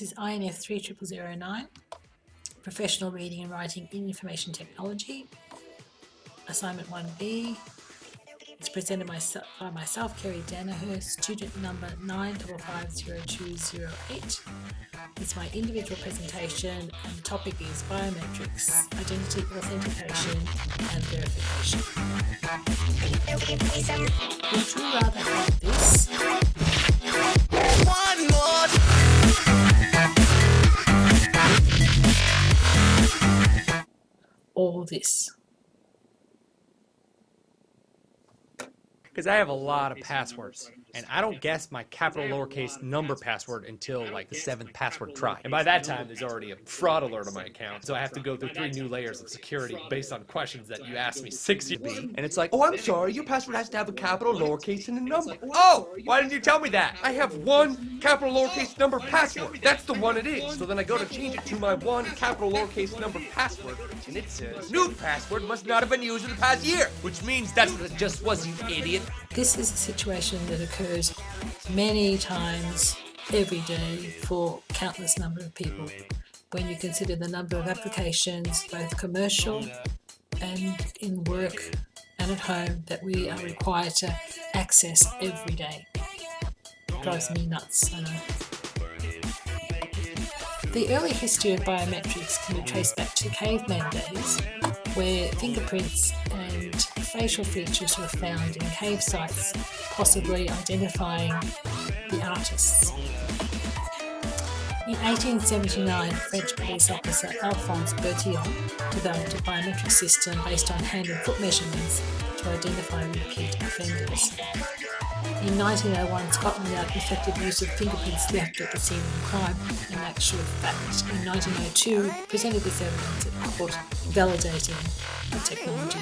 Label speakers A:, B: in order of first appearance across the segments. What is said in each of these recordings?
A: This is INF 30009, Professional Reading and Writing in Information Technology, Assignment 1B. It's presented by myself, Kerry Danaher, student number 9550208. It's my individual presentation and the topic is biometrics, identity authentication and verification. Would you rather have this? One more. All this.
B: Because I have a lot of passwords, and I don't guess my capital lowercase number password until like the 7th password try. And by that time, there's already a fraud alert on my account, so I have to go through 3 new layers of security based on questions that you asked me 6 years ago. And it's like, oh, I'm sorry, your password has to have a capital lowercase and a number. Oh, why didn't you tell me that? I have one capital lowercase number password. That's the one it is. So then I go to change it to my one capital lowercase number password, and it says, new password must not have been used in the past year, which means that's what it just was, you idiot.
A: This is a situation that occurs many times every day for countless number of people. When you consider the number of applications, both commercial and in work and at home, that we are required to access every day. It drives me nuts, I know. The early history of biometrics can be traced back to caveman days, where fingerprints and facial features were found in cave sites, possibly identifying the artists. In 1879, French police officer Alphonse Bertillon developed a biometric system based on hand and foot measurements to identify repeat offenders. In 1901, Scotland allowed effective use of fingerprints left at the scene of the crime. In actual fact, in 1902, presented this evidence at court, validating the technology.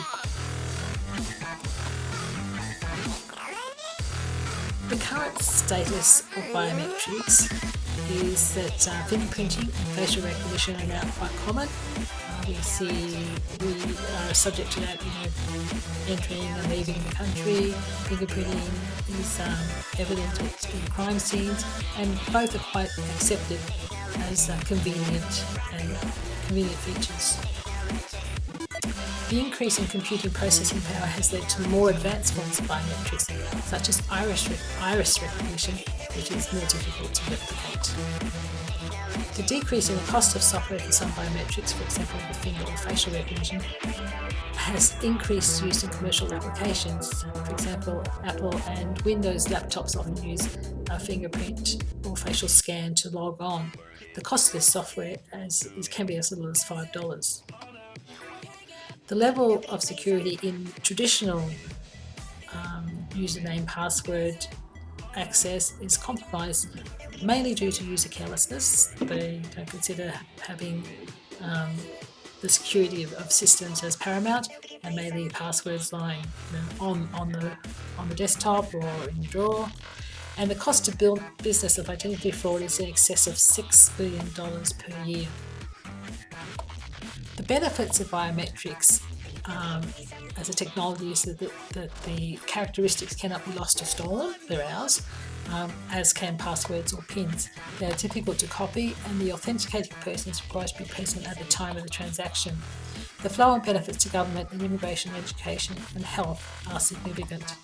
A: The current status of biometrics is that fingerprinting and facial recognition are now quite common. We are subject to that, entering and leaving the country. Fingerprinting is evident in crime scenes, and both are quite accepted as convenient features. The increase in computing processing power has led to more advanced forms of biometrics, such as iris recognition, which is more difficult to replicate. The decrease in the cost of software for some biometrics, for example the finger or facial recognition, has increased use in commercial applications. For example, Apple and Windows laptops often use a fingerprint or facial scan to log on. The cost of this software can be as little as $5. The level of security in traditional username password access is compromised mainly due to user carelessness. They don't consider having the security of systems as paramount, and may leave passwords lying on the desktop or in the drawer. And the cost to build business of identity fraud is in excess of $6 billion per year. The benefits of biometrics as a technology is that the characteristics cannot be lost or stolen, they're ours, as can passwords or PINs. They are difficult to copy, and the authenticating person is required to be present at the time of the transaction. The flow and benefits to government and immigration, education and health are significant.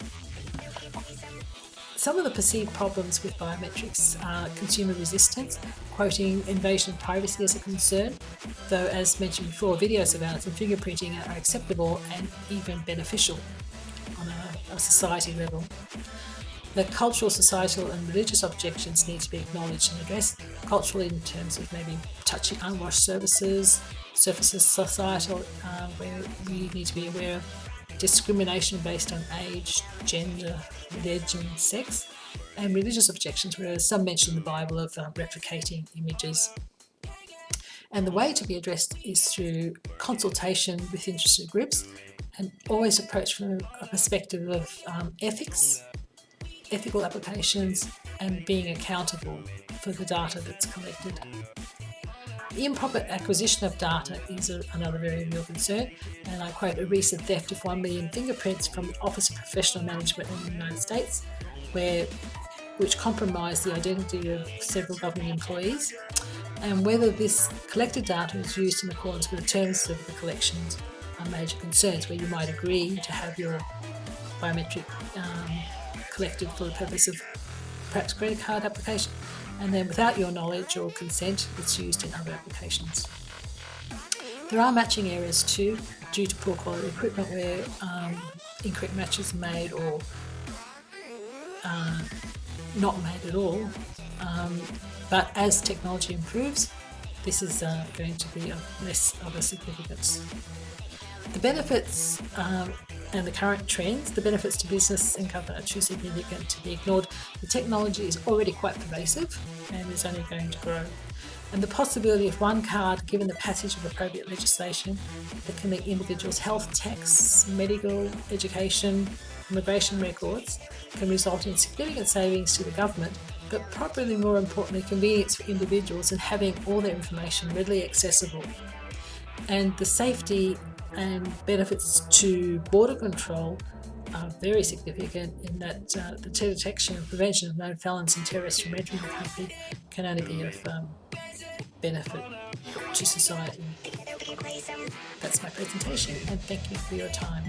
A: Some of the perceived problems with biometrics are consumer resistance, quoting invasion of privacy as a concern, though as mentioned before, video surveillance and fingerprinting are acceptable and even beneficial on a society level. The cultural, societal and religious objections need to be acknowledged and addressed, culturally in terms of maybe touching unwashed surfaces, societal, where we need to be aware of discrimination based on age, gender, religion, sex, and religious objections, where some mention in the Bible of replicating images. And the way to be addressed is through consultation with interested groups, and always approach from a perspective of ethics, ethical applications, and being accountable for the data that's collected. The improper acquisition of data is another very real concern, and I quote a recent theft of 1 million fingerprints from the Office of Professional Management in the United States, which compromised the identity of several government employees. and whether this collected data is used in accordance with the terms of the collections are major concerns, where you might agree to have your biometric collected for the purpose of perhaps credit card application, and then without your knowledge or consent, it's used in other applications. There are matching errors too, due to poor quality equipment where incorrect matches are made or not made at all. But as technology improves, this is going to be of less of a significance. The benefits and the current trends, the benefits to business and government are too significant to be ignored. The technology is already quite pervasive and is only going to grow. And the possibility of one card, given the passage of appropriate legislation that can link individuals' health, tax, medical, education, immigration records, can result in significant savings to the government, but probably more importantly, convenience for individuals in having all their information readily accessible. And the safety and benefits to border control are very significant in that the detection and prevention of known felons and terrorists from entering the country can only be of benefit to society. That's my presentation, and thank you for your time.